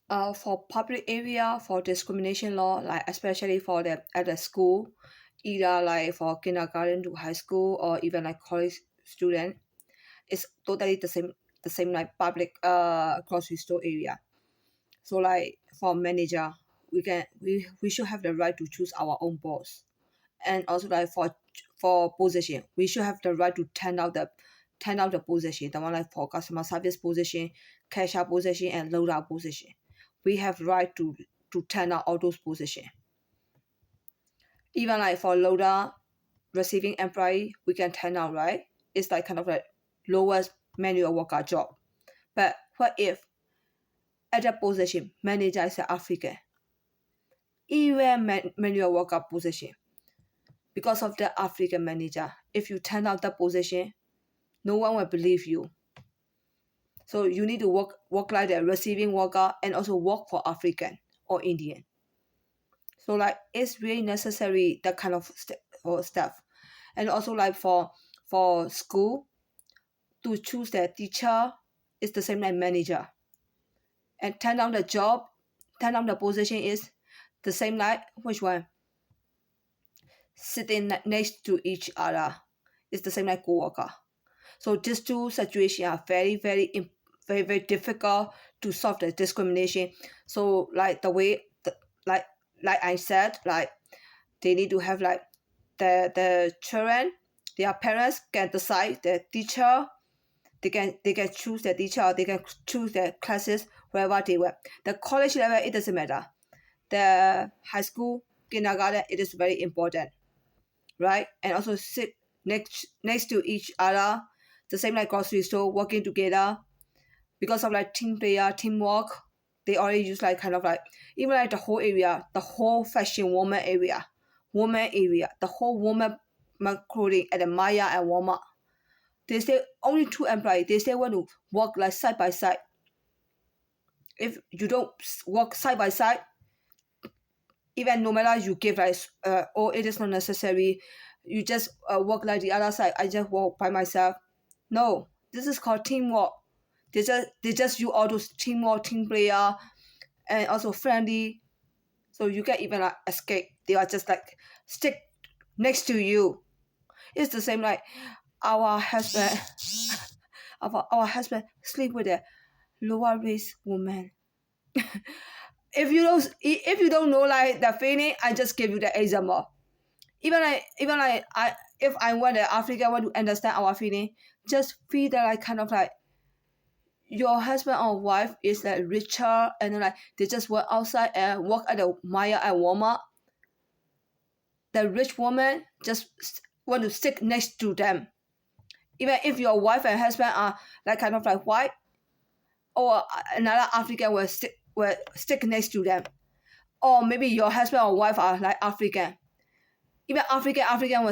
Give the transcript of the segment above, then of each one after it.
For public area, for discrimination law, like especially for the at the school, either like for kindergarten to high school or even like college student, it's totally the same like public grocery store area. So like for manager, we should have the right to choose our own boss, and also like for position, we should have the right to turn out the position, the one like for customer service position, cashier position, and loader position. We have right to turn out all those position. Even like for loader receiving employee, we can turn out, right? It's like kind of like lowest manual worker job. But what if at that position manager is an African, even manual worker position, because of the African manager, if you turn out the position, no one will believe you. So you need to work like the receiving worker and also work for African or Indian. So like it's really necessary that kind of stuff. And also like for school to choose the teacher is the same like manager. And turn down the position is the same like which one? Sitting next to each other. It's the same like co-worker. So these two situations are very difficult to solve the discrimination. So like like like I said, like they need to have like the children, their parents can decide the teacher. They can choose the teacher. They can choose the classes wherever they want. The college level, it doesn't matter. The high school, kindergarten, it is very important, right? And also sit next to each other, the same like grocery store, working together. Because of like team player, teamwork, they already use like kind of like even like the whole area, the whole fashion woman area, the whole woman clothing at the Maya and Walmart. They say only two employees. They say want to work like side by side. If you don't work side by side, even no matter you give like it is not necessary, you just work like the other side. I just work by myself. No, this is called teamwork. They just use all those teamwork, team player, and also friendly. So you can even like escape. They are just like stick next to you. It's the same like our husband. our husband sleep with a lower race woman. If you don't know like the feeling, I just give you the example. Even like I if I want the African want to understand our feeling, just feel that like kind of like your husband or wife is like richer and then like they just work outside and work at the Maya and Walmart. The rich woman just want to stick next to them. Even if your wife and husband are like kind of like white, or another African will stick next to them. Or maybe your husband or wife are like African. Even African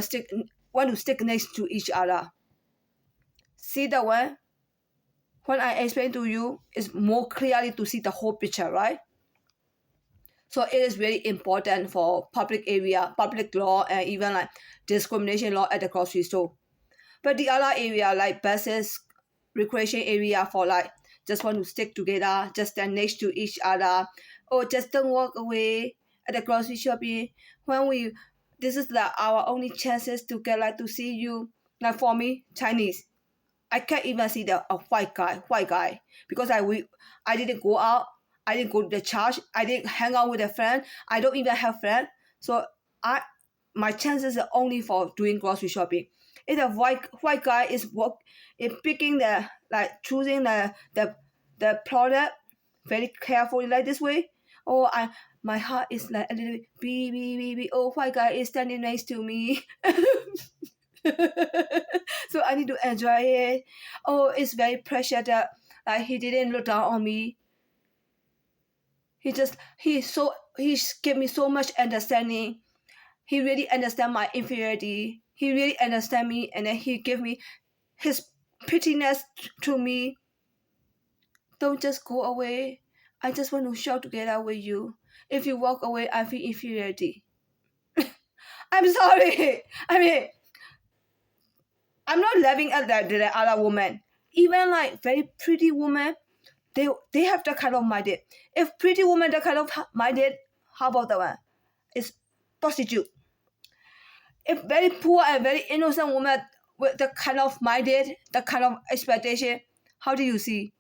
want to stick next to each other. See the one? When I explain to you, it's more clearly to see the whole picture, right? So it is really important for public area, public law, and even like discrimination law at the grocery store. But the other area like buses, recreation area for like just want to stick together, just stand next to each other, or just don't walk away at the grocery shopping. When we this is like our only chances to get like to see you. Like for me, Chinese, I can't even see the a white guy because I didn't go out, I didn't go to the church, I didn't hang out with a friend, I don't even have friends. So I my chances are only for doing grocery shopping. If a white guy is picking the like choosing the product very carefully like this way, oh I my heart is like a little bit beep. Oh, white guy is standing next to me. So I need to enjoy it. Oh, it's very precious that like he didn't look down on me. He gave me so much understanding. He really understand my inferiority. He really understand me, and then he give me his pittiness to me. Don't just go away. I just want to shout together with you. If you walk away, I feel inferiority. I'm sorry. I mean, I'm not laughing at the other woman. Even like very pretty woman, They have that kind of minded. If pretty woman that kind of minded, how about the one? It's prostitute. If very poor and very innocent woman with the kind of minded, the kind of expectation, how do you see?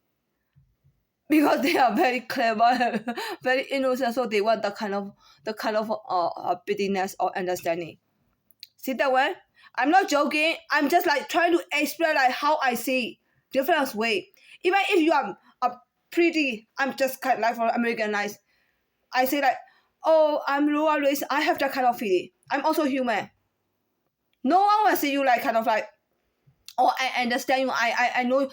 Because they are very clever, very innocent, so they want the kind of bitterness or understanding. See that one? I'm not joking. I'm just like trying to explain like how I see different way. Even if you are a pretty, I'm just kind of like for Americanized. I say like, oh, I'm lower race. I have that kind of feeling. I'm also human. No one will see you like kind of like, oh, I understand you. I know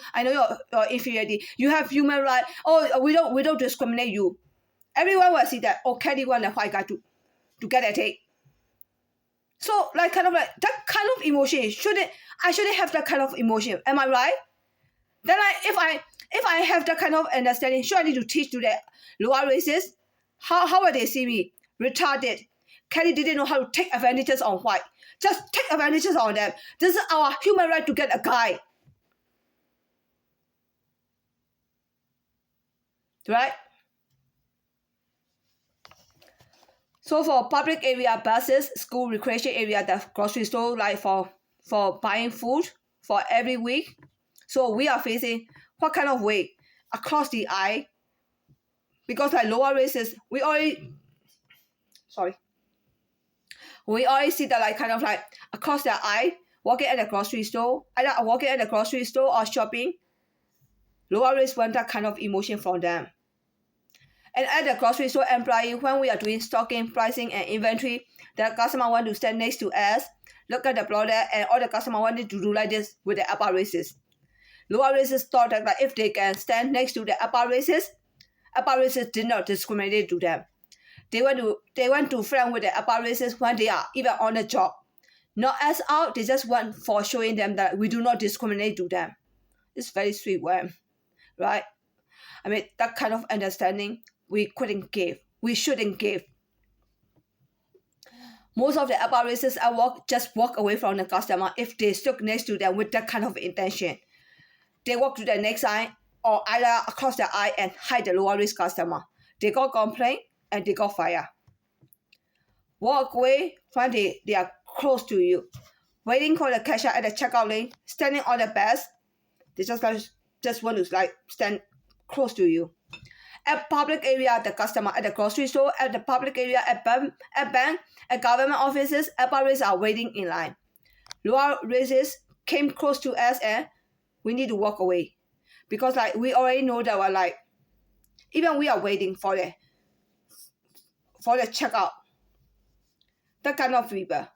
your inferiority. You have human right. Oh, we don't discriminate you. Everyone will see that. Oh, Kelly want a white guy to get a take. So like kind of like that kind of emotion I shouldn't have that kind of emotion. Am I right? Then if I have that kind of understanding, sure I need to teach to the lower races. How will they see me? Retarded. Kelly didn't know how to take advantages on white. Just take advantages on them. This is our human right to get a guy. Right? So for public area, buses, school recreation area, the grocery store, like for buying food for every week. So we are facing what kind of way? Across the eye. Because like lower races, we already see that like kind of like across the eye, walking at the grocery store, either walking at the grocery store or shopping. Lower race want that kind of emotion from them. And at the grocery store employee, when we are doing stocking, pricing, and inventory, the customer want to stand next to us, look at the product, and all the customer wanted to do like this with the upper races. Lower races thought that if they can stand next to the upper races did not discriminate to them. They want to friend with the upper races when they are even on the job. Not as out, they just want for showing them that we do not discriminate to them. It's very sweet one, right? I mean, that kind of understanding we couldn't give. We shouldn't give. Most of the upper races just walk away from the customer if they stuck next to them with that kind of intention. They walk to the next eye or either across the eye and hide the lower risk customer. They got complaint and they got fire. Walk away when they are close to you. Waiting for the cashier at the checkout lane, standing on the bus. They just want to like stand close to you. At public area, the customer at the grocery store, at the public area, at bank, at government offices, upper races are waiting in line. Lower races came close to us and we need to walk away. Because like we already know that we're like, even we are waiting for the checkout. That kind of people.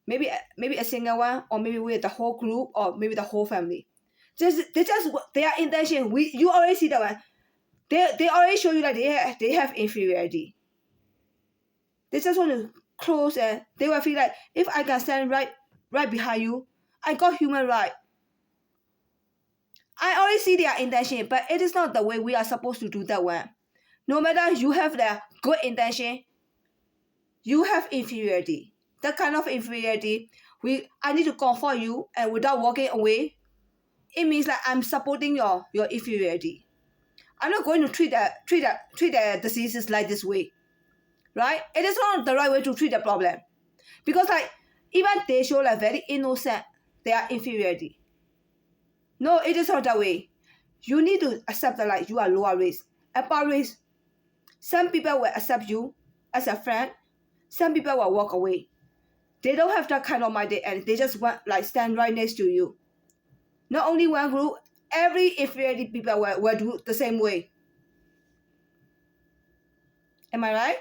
Maybe a single one, or maybe with the whole group, or maybe the whole family. Their intention. You already see that one. They already show you that they have inferiority. They just want to close and they will feel like if I can stand right behind you, I got human right. I already see their intention, but it is not the way we are supposed to do that one. No matter you have the good intention, you have inferiority. That kind of inferiority, I need to comfort you, and without walking away, it means that I'm supporting your inferiority. I'm not going to treat the diseases like this way, right? It is not the right way to treat the problem, because like even they show like very innocent, their inferiority. No, it is not that way. You need to accept that like you are lower race, upper race. Some people will accept you as a friend. Some people will walk away. They don't have that kind of mind, and they just want like stand right next to you. Not only one group, every inferiority people will do the same way. Am I right?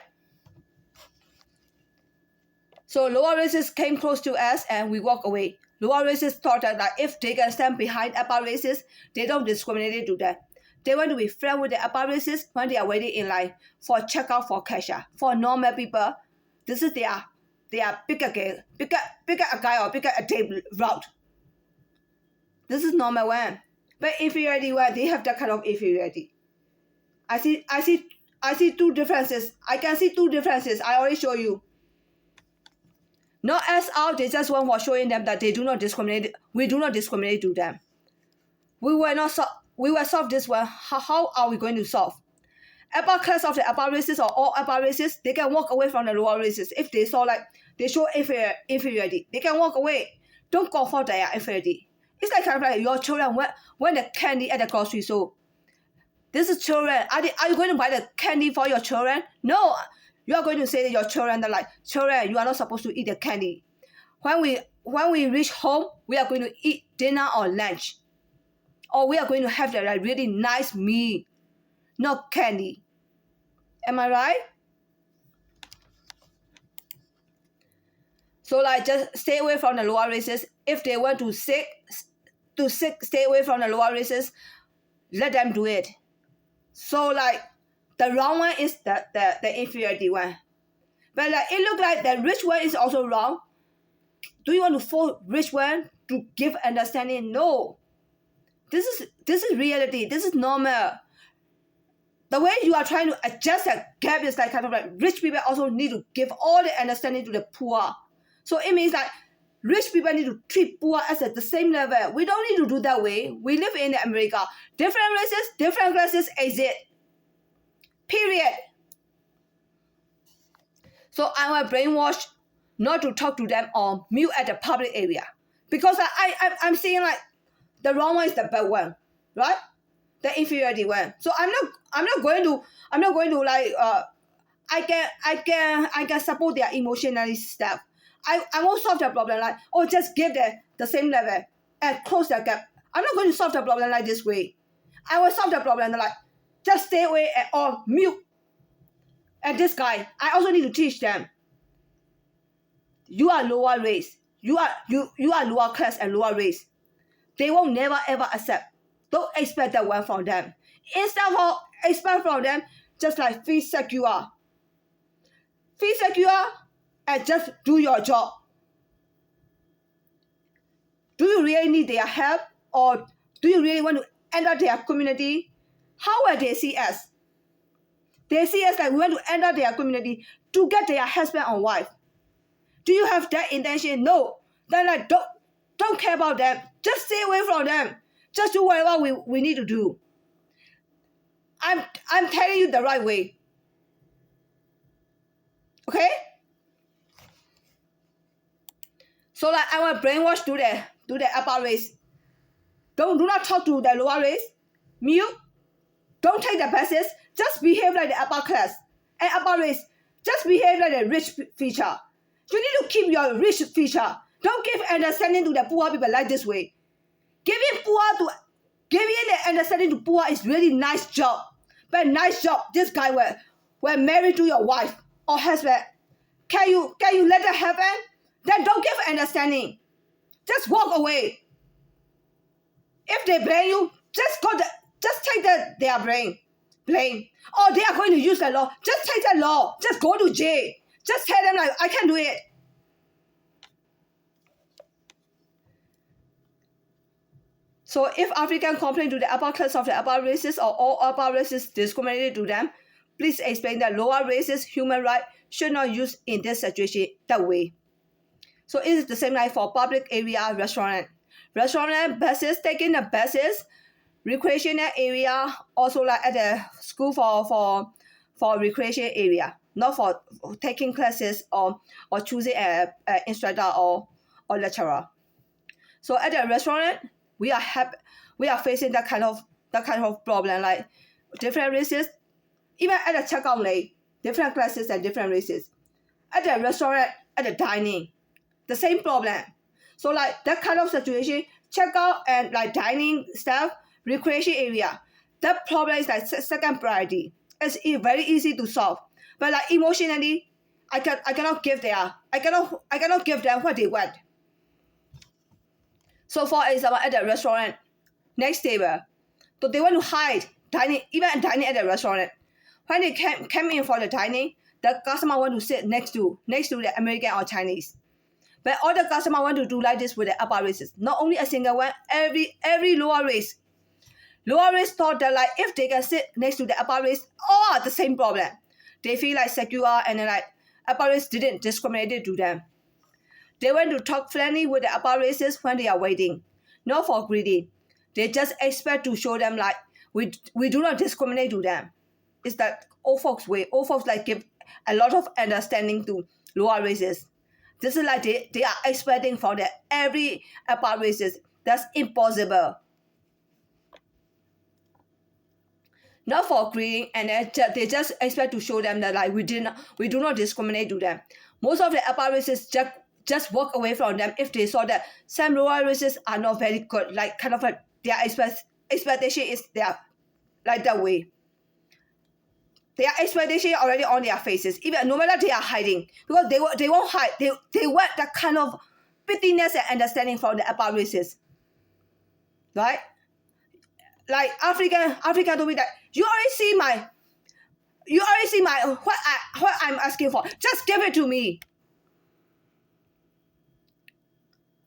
So lower races came close to us and we walk away. Lower races thought that like, if they can stand behind upper races, they don't discriminate to them. They want to be friends with the upper races when they are waiting in line for checkout for cashier. For normal people, this is their bigger a guy or bigger a day route. This is normal one. But inferiority one, they have that kind of inferiority. I see two differences. I can see two differences. I already show you. Not as out, they just want for showing them that they do not discriminate. We do not discriminate to them. We we will solve this one. How are we going to solve? Upper class of the upper races or all upper races, they can walk away from the lower races if they saw like they show inferiority. They can walk away. Don't go for their inferiority. It's like kind of like your children when the candy at the grocery store. This is children. Are you going to buy the candy for your children? No. You are going to say to your children that like, children, you are not supposed to eat the candy. When we reach home, we are going to eat dinner or lunch. Or we are going to have the like, really nice meal. Not candy. Am I right? So like just stay away from the lower races. If they want to stay away from the lower races, let them do it. So like the wrong one is the inferiority one. But like it looks like the rich one is also wrong. Do you want to force rich one to give understanding? No. This is reality. This is normal. The way you are trying to adjust that gap is like kind of like rich people also need to give all the understanding to the poor. So it means that rich people need to treat poor as at the same level. We don't need to do that way. We live in America. Different races, different classes exist. Period. So I will brainwash not to talk to them or mute at the public area. Because I'm saying like the wrong one is the bad one, right? The inferiority one. So I'm not going to like I can support their emotional stuff. I won't solve the problem like just give the same level and close the gap. I'm not going to solve the problem like this way. I will solve the problem like just stay away or mute. And this guy, I also need to teach them. You are lower race. You are lower class and lower race. They will never ever accept. Don't expect that one from them. Instead of expect from them, just like feel secure. Feel secure and just do your job. Do you really need their help or do you really want to enter their community? How will they see us? They see us like we want to enter their community to get their husband or wife. Do you have that intention? No. Then like don't care about them. Just stay away from them. Just do whatever we need to do. I'm telling you the right way. Okay? So like I will brainwash to the upper race. Do not talk to the lower race. Mute. Don't take the passes. Just behave like the upper class. And upper race, just behave like the rich feature. You need to keep your rich feature. Don't give understanding to the poor people like this way. Giving the understanding to poor is really nice job. But nice job, this guy will marry to your wife or husband. Can you let that happen? Then don't give understanding. Just walk away. If they blame you, just take their blame. Or they are going to use the law. Just take the law. Just go to jail. Just tell them like I can do it. So if African complain to the upper class of the upper races or all upper races discriminated to them, please explain that lower races human rights should not use in this situation that way. So it is the same like for public area restaurant. Restaurant, buses, taking the buses, recreational area, also like at the school for recreation area, not for taking classes or choosing an instructor or lecturer. So at the restaurant, we are facing that kind of problem, like different races, even at the checkout lane, different classes and different races. At the restaurant, at the dining, the same problem. So like that kind of situation, checkout and like dining staff, recreation area, that problem is like second priority. It's very easy to solve, but like emotionally, I cannot give them what they want. So for example, at the restaurant, next table, so they want to hide dining, even dining at the restaurant. When they came in for the dining, the customer want to sit next to the American or Chinese. But all the customer want to do like this with the upper races. Not only a single one, every lower race. Lower race thought that like if they can sit next to the upper race, all are the same problem. They feel like secure and then like upper race didn't discriminate to them. They want to talk friendly with the upper races when they are waiting, not for greedy. They just expect to show them like we do not discriminate to them. It's that old folks way. Old folks like give a lot of understanding to lower races. This is like they are expecting for the every upper races. That's impossible. Not for agreeing, and they just expect to show them that like we do not discriminate to them. Most of the upper races just walk away from them if they saw that some lower races are not very good, like kind of like their expectation is their like that way. Their expectation already on their faces, even no matter they are hiding, because they won't hide. They want that kind of bitterness and understanding from the upper races, right? Like African told me that you already see my what I'm asking for. Just give it to me.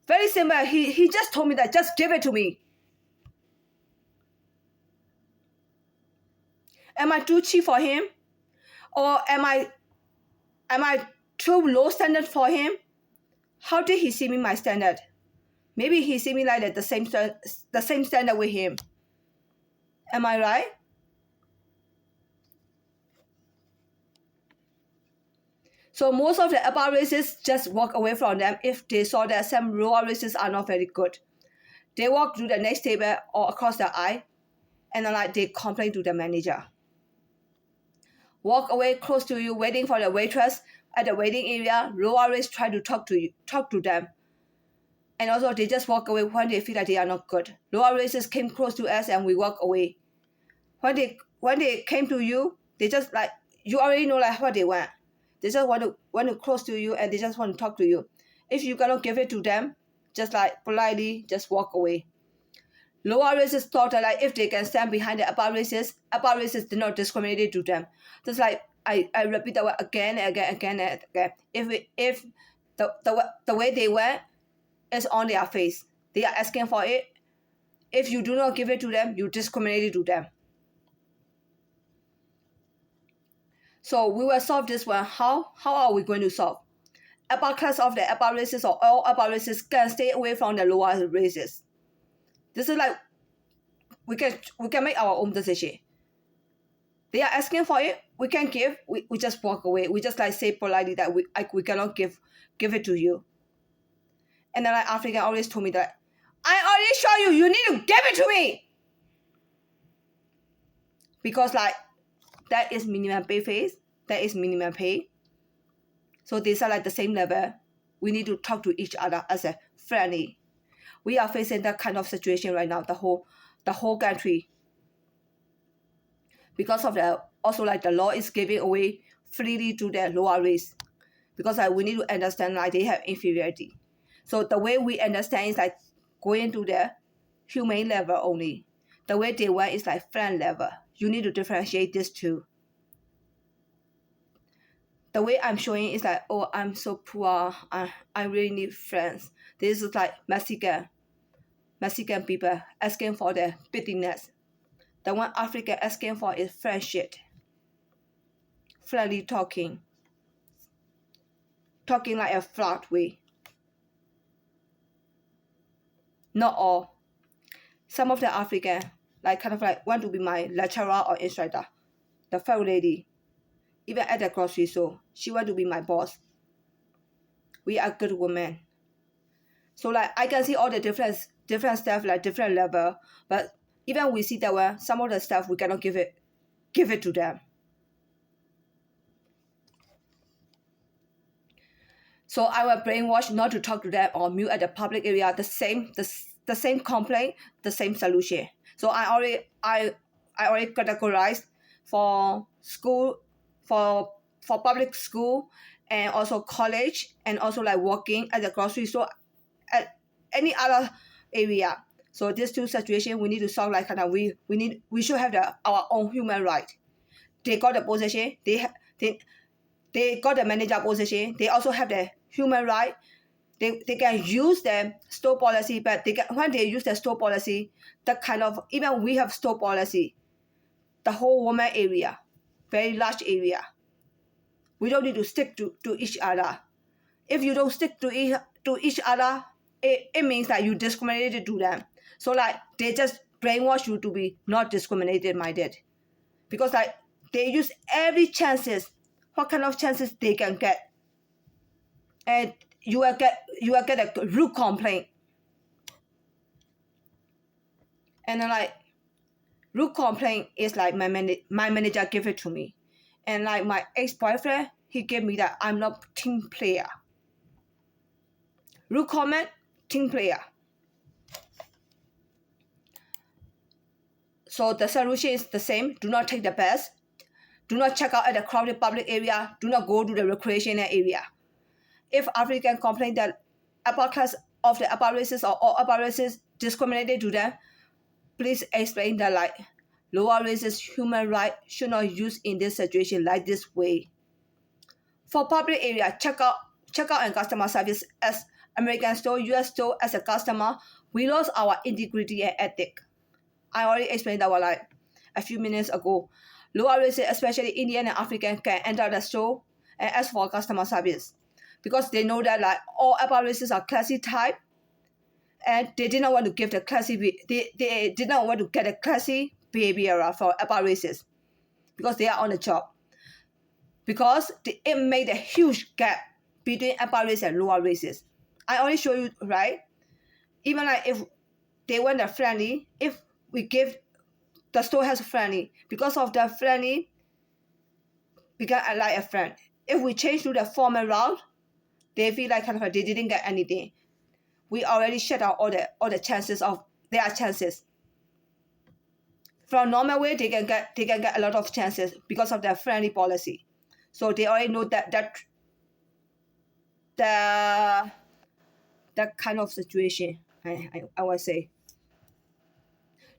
Very simple. He just told me that just give it to me. Am I too cheap for him? Or am I too low standard for him? How did he see me my standard? Maybe he see me like that, the same standard with him. Am I right? So most of the upper races just walk away from them if they saw that some lower races are not very good. They walk to the next table or across the aisle, and then like they complain to the manager. Walk away close to you, waiting for the waitress at the waiting area. Lower race try to talk to them. And also they just walk away when they feel that they are not good. Lower races came close to us and we walk away. When they came to you, they just like you already know like what they want. They just want to close to you and they just want to talk to you. If you cannot give it to them, just like politely just walk away. Lower races thought that like if they can stand behind the upper races did not discriminate to them. Just like I repeat that word again and again and again. If the way they went is on their face, they are asking for it. If you do not give it to them, you discriminate to them. So we will solve this one. How are we going to solve? Upper class of the upper races or all upper races can stay away from the lower races. This is like we can make our own decision. They are asking for it, we can give, we just walk away. We just like say politely that we cannot give it to you. And then like African always told me that I already show you need to give it to me. Because like that is minimum pay phase, that is minimum pay. So these are like the same level. We need to talk to each other as a friendly. We are facing that kind of situation right now, the whole country. Because of the also like the law is giving away freely to the lower race. Because like we need to understand like they have inferiority. So the way we understand is like going to the humane level only. The way they want is like friend level. You need to differentiate these two. The way I'm showing is like, oh, I'm so poor. I really need friends. This is like Mexican people asking for the bitterness. The one African asking for is friendship. Friendly talking like a flat way. Not all. Some of the African like kind of like want to be my lecturer or instructor. The fat lady, even at the grocery store, she want to be my boss. We are good women. So like I can see all the different stuff like different level, but even we see that well, some of the stuff we cannot give it to them. So I will brainwash not to talk to them or mute at the public area. The same complaint, the same solution. So I already categorized for school, for public school, and also college, and also like working at the grocery store, at any other area. So these two situations we need to solve like kind of we should have our own human right. They got the position, they got the manager position, they also have the human right. They can use the store policy, but when they use the store policy, that kind of, even we have store policy, the whole woman area, very large area. We don't need to stick to each other. If you don't stick to each other, it means that you discriminated to them. So like they just brainwash you to be not discriminated minded, because like they use every chances, what kind of chances they can get, and you will get a rude complaint, and then like rude complaint is like my manager gave it to me, and like my ex-boyfriend, he gave me that I'm not team player. Rude comment, team player. So the solution is the same. Do not take the bus. Do not check out at the crowded public area. Do not go to the recreational area. If African complain that upper class of the upper races or all upper races discriminated to them, please explain that like lower races human right should not use in this situation like this way. For public area, checkout and customer service as American store, US store as a customer, we lost our integrity and ethic. I already explained that one like a few minutes ago. Lower races, especially Indian and African, can enter the store and ask for customer service because they know that like all upper races are classy type, and they did not want to give the classy. They did not want to get a classy behavior for upper races because they are on the job. Because it made a huge gap between upper race and lower races. I already show you, right? Even like if they want a friendly, if we give the store has a friendly, because of the friendly, we can like a friend. If we change to the formal route, they feel like kind of they didn't get anything. We already shut out all the chances of their chances. From normal way, they can get a lot of chances because of their friendly policy. So they already know that kind of situation. I would say.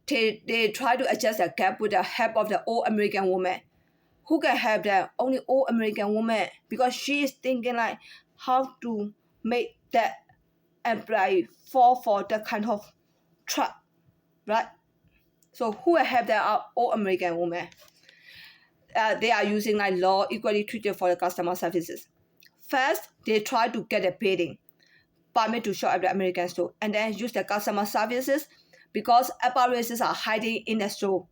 They try to adjust the gap with the help of the old American woman. Who can help them? Only old American woman, because she is thinking like how to make that employee fall for that kind of trap, right? So who will help them are old American women. They are using like law equally treated for the customer services. First, they try to get a bidding permit to shop at the American store, and then use the customer services because upper races are hiding in the store.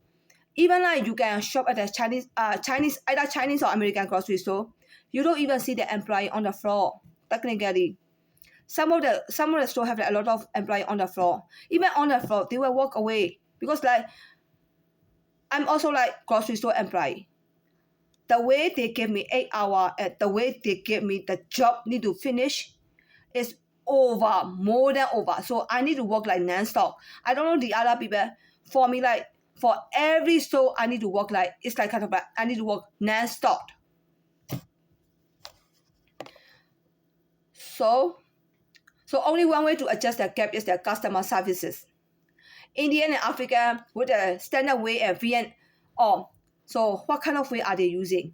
Even like you can shop at the Chinese either Chinese or American grocery store, you don't even see the employee on the floor. Technically, some of the store have like a lot of employee on the floor. Even on the floor, they will walk away because like I'm also like grocery store employee. The way they give me 8 hours, the way they give me the job need to finish is over, more than over. So I need to work like non-stop. I don't know the other people. For me, like for every store, I need to work like it's like kind of like I need to work non-stop. So only one way to adjust the gap is the customer services. Indian and African with the standard way and VN. Oh, so what kind of way are they using?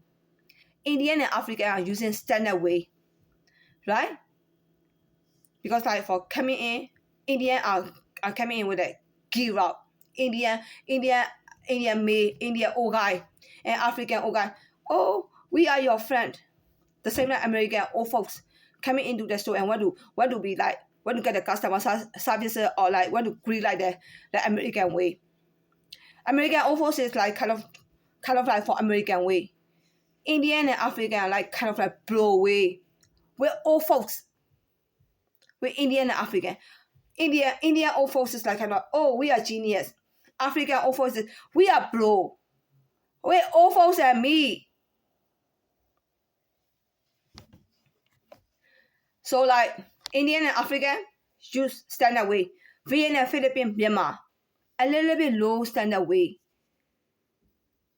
Indian and African are using standard way, right? Because like for coming in, Indian are coming in with a gear route. Indian male, Indian old guy, and African old guy. Oh, we are your friend. The same like American old folks coming into the store and want to be like want to get the customer services or like want to greet like the American way. American old folks is like kind of like for American way. Indian and African are like kind of like blow way. We're old folks. We're Indian and African. Indian old folks is like kind of, oh, we are genius. African old folks is, we are blow. We're old folks and me. So like Indian and African use standard way. Vietnam, Philippines, Myanmar, a little bit low standard way.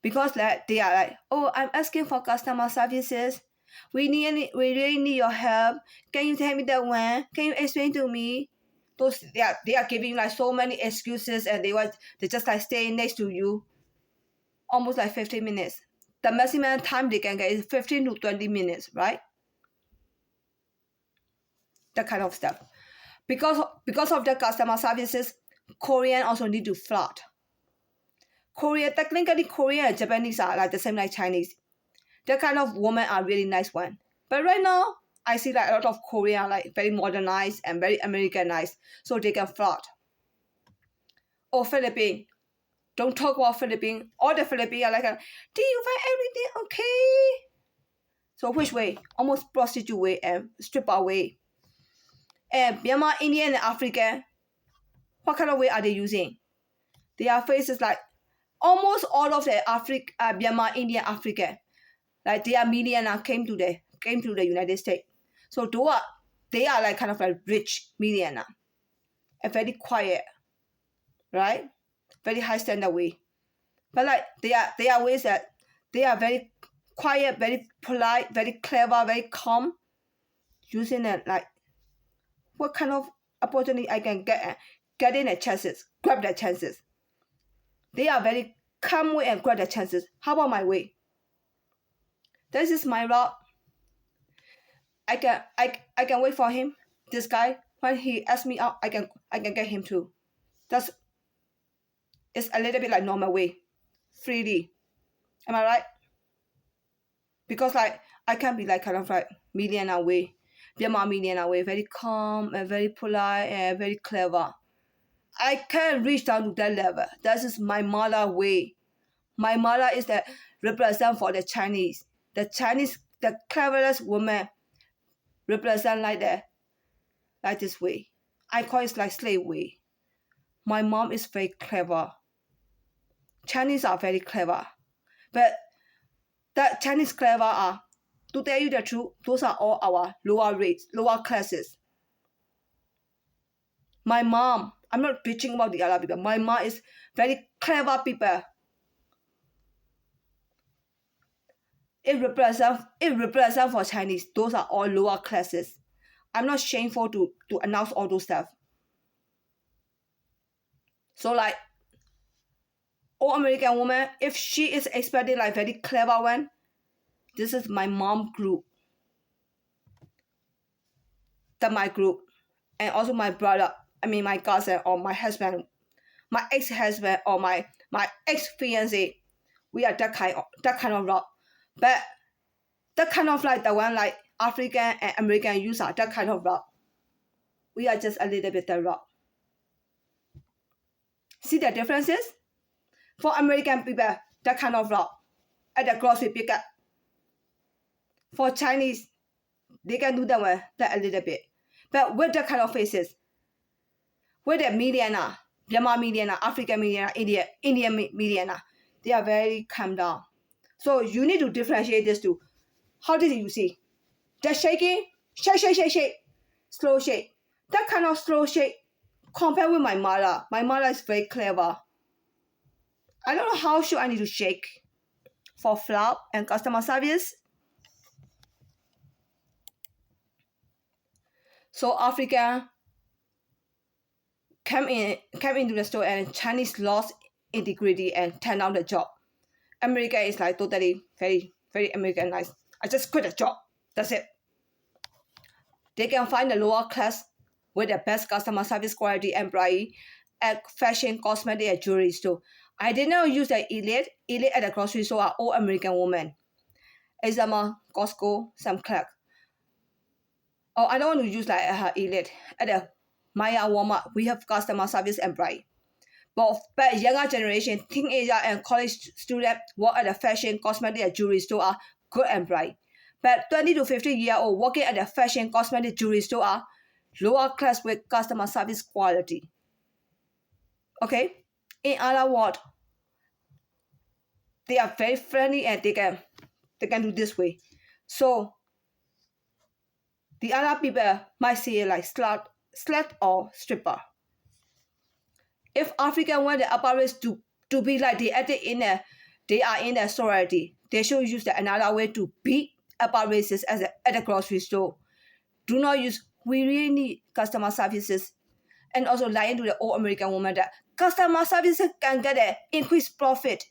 Because like they are like, oh, I'm asking for customer services. We really need your help. Can you tell me that one? Can you explain to me? Those they are giving like so many excuses, and they just like staying next to you almost like 15 minutes. The maximum time they can get is 15 to 20 minutes, right? That kind of stuff. Because of the customer services, Korean also need to flirt. Technically Korean and Japanese are like the same like Chinese. That kind of women are really nice one. But right now, I see like a lot of Korean like very modernized and very Americanized, so they can flirt. or Philippines. Don't talk about Philippines. All the Philippines are like, do you find everything okay? So which way? Almost prostitute way and stripper way. And Myanmar, Indian, and African, what kind of way are they using? Their faces like almost all of the Myanmar, Indian, African, like they are millionaire came to the United States. So they are like kind of like rich millionaire and very quiet, right? Very high standard way. But like they are ways that they are very quiet, very polite, very clever, very calm, using it like what kind of opportunity I can get in the chances, grab the chances. They are very calm way and grab the chances. How about my way? This is my route. I can wait for him. This guy, when he asks me out, I can get him too. It's a little bit like normal way. Freely. Am I right? Because like I can be like kind of like millionaire way. Myanmar millionaire way, very calm and very polite and very clever. I can't reach down to that level. That is my mother way. My mother is the represent for the Chinese. The Chinese, the cleverest woman represent like this way. I call it like slave way. My mom is very clever. Chinese are very clever. But that Chinese clever are, to tell you the truth, those are all our lower rates, lower classes. My mom, I'm not bitching about the other people. My mom is very clever people. It represents for Chinese. Those are all lower classes. I'm not shameful to announce all those stuff. So like, all American woman, if she is expecting like very clever one, this is my mom group. That my group. And also my brother, my cousin or my husband, my ex-husband or my ex-fiancé. We are that kind of rock. But that kind of like the one like African and American use are that kind of rock. We are just a little bit the rock. See the differences? For American people, that kind of rock at the grocery pickup. For Chinese, they can do that one that a little bit. But with that kind of faces, with the millionaire, Myanmar millionaire, African millionaire, Indian millionaire, they are very calm down. So you need to differentiate these two. How did you see? Just shaking, shake, slow shake. That kind of slow shake, compared with my mother. My mother is very clever. I don't know how should I need to shake for flop and customer service. So Africa came into the store and Chinese lost integrity and turned down the job. America is like totally very, very Americanized. I just quit the job. That's it. They can find the lower class with the best customer service quality employee at fashion, cosmetic, and jewelry store. I did not use the elite. Elite at the grocery store are all American women. Example, Costco, Sam Clark. Oh, I don't want to use like elite. At the Maya Walmart, we have customer service employee. But younger generation, teenager and college student work at the fashion, cosmetic, and jewelry store are good employee. But 20 to 50-year-old working at the fashion, cosmetic, jewelry store are lower class with customer service quality. Okay? In other words, they are very friendly and they can do this way. So the other people might see it like slut or stripper. If African want the upper race to be like they are in the sorority, they should use another way to beat upper races at the grocery store. Do not use. We really need customer services, and also lying to the old American woman that customer services can get an increased profit.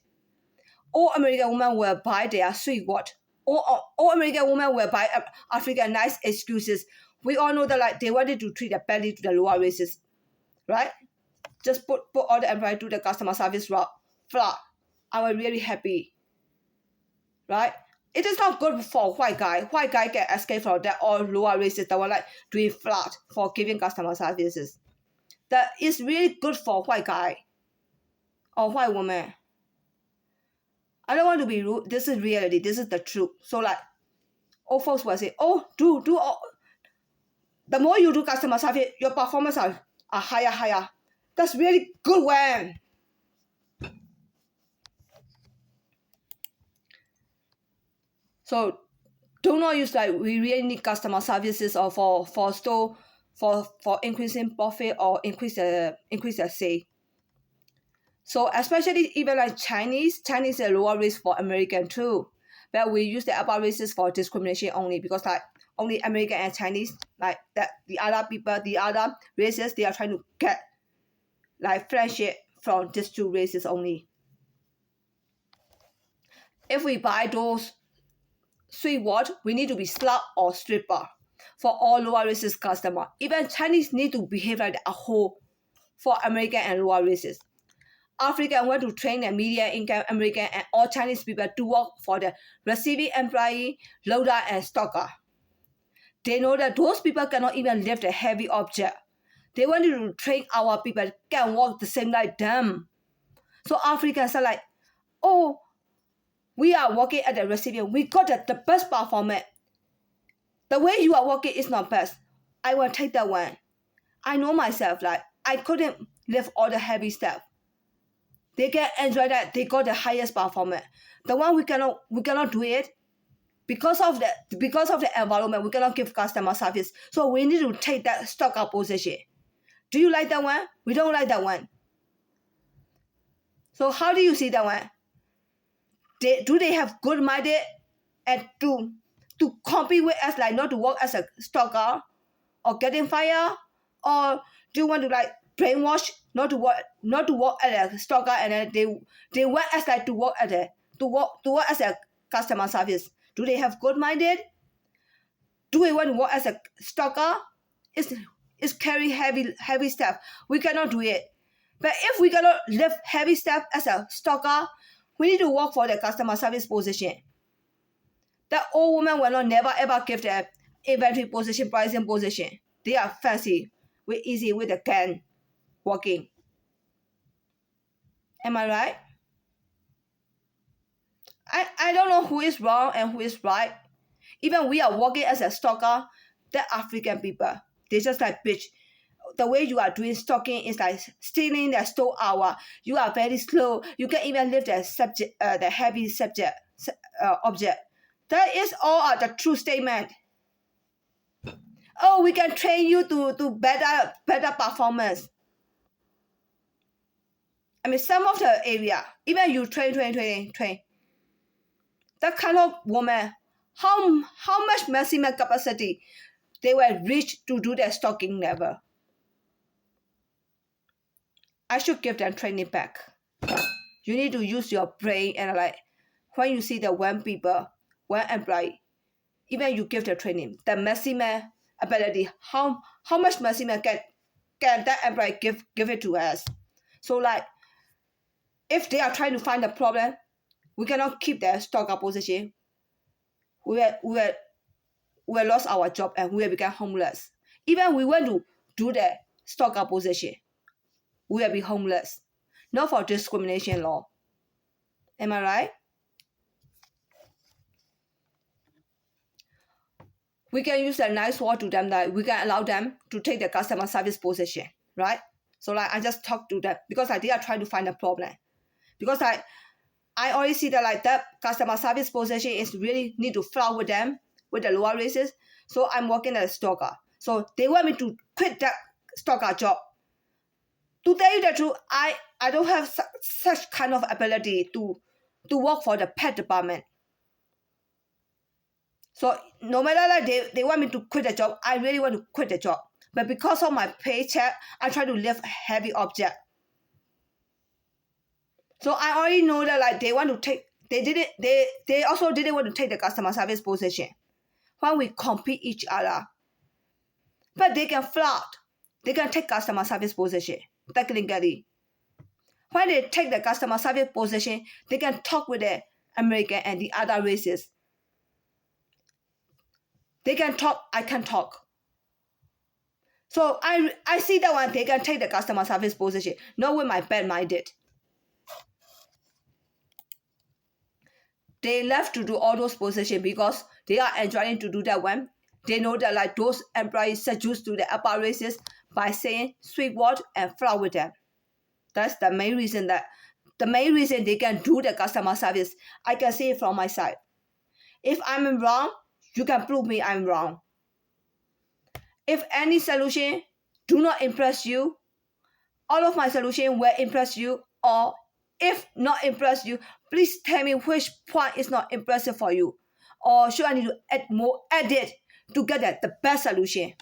All American women will buy their sweet what. All American women will buy African nice excuses. We all know that like they wanted to treat the belly to the lower races, right? Just put all the employees to the customer service route. Flat. I was really happy. Right? It is not good for white guy. White guy can escape from that all lower races that were like doing flat for giving customer services. That is really good for white guy. or white woman. I don't want to be rude. This is reality. This is the truth. So like, all folks will say, oh, do all. The more you do customer service, your performance are higher. That's really good one. So do not use like we really need customer services or for store for increasing profit or increase the sale. So especially even like Chinese is a lower risk for American too. But we use the upper races for discrimination only because like only American and Chinese, like that the other people, the other races, they are trying to get like friendship from these two races only. If we buy those sweet watch, we need to be slut or stripper for all lower races customer. Even Chinese need to behave like a whole for American and lower races. African want to train the media income American and all Chinese people to work for the receiving employee, loader, and stocker. They know that those people cannot even lift a heavy object. They want to train our people can work the same like them. So Africans are like, oh, we are working at the receiving. We got the best performance. The way you are working is not best. I will take that one. I know myself, like I couldn't lift all the heavy stuff. They can enjoy that. They got the highest performance. The one we cannot do it because of the environment. We cannot give customer service. So we need to take that stock up position. Do you like that one? We don't like that one. So how do you see that one? Do they have good minded and to compete with us, like not to work as a stalker or getting fired, or do you want to like brainwash not to work at a stalker and then they want us like to work as a customer service? Do they have good minded? Do we want to work as a stalker? It's carry heavy stuff. We cannot do it. But if we cannot lift heavy stuff as a stalker, we need to work for the customer service position. That old woman will not never ever give the inventory position, pricing position. They are fancy, with easy with the can working. Am I right? I don't know who is wrong and who is right. Even we are working as a stalker, the African people, they just like bitch. The way you are doing stalking is like stealing the store hour. You are very slow. You can even lift the subject, the heavy subject object. That is all the true statement. Oh, we can train you to better performance. I mean, some of the area, even you train. That kind of woman, how much maximum capacity they will reach to do their stalking level? I should give them training back. You need to use your brain and like when you see the one employee, even you give the training, the maximum ability, how much maximum can that employee give it to us? So like if they are trying to find a problem, we cannot keep their stock position. We will lost our job and we will become homeless. Even we want to do the stock position, we will be homeless. Not for discrimination law. Am I right? We can use a nice word to them that we can allow them to take the customer service position, right? So like I just talk to them because like they are trying to find a problem. Because like I already see that like that customer service position is really need to flirt with them, with the lower races. So I'm working as a stalker. So they want me to quit that stalker job. To tell you the truth, I don't have such kind of ability to work for the pet department. So no matter like they want me to quit the job, I really want to quit the job. But because of my paycheck, I try to lift heavy object. So I already know that like they want to take, they also didn't want to take the customer service position when we compete each other. But they can flirt. They can take customer service position, technically. When they take the customer service position, they can talk with the American and the other races. They can talk, I can talk. So I see that one, they can take the customer service position, not with my bad minded. they love to do all those positions because they are enjoying to do that one. They know that like those employees seduce to the upper races by saying sweet word and flirt with them. That's the main reason they can do the customer service. I can say it from my side. If I'm wrong, you can prove me I'm wrong. If any solution do not impress you, all of my solution will impress you, or if not impress you, please tell me which point is not impressive for you, or should I need to add more edit to get the best solution.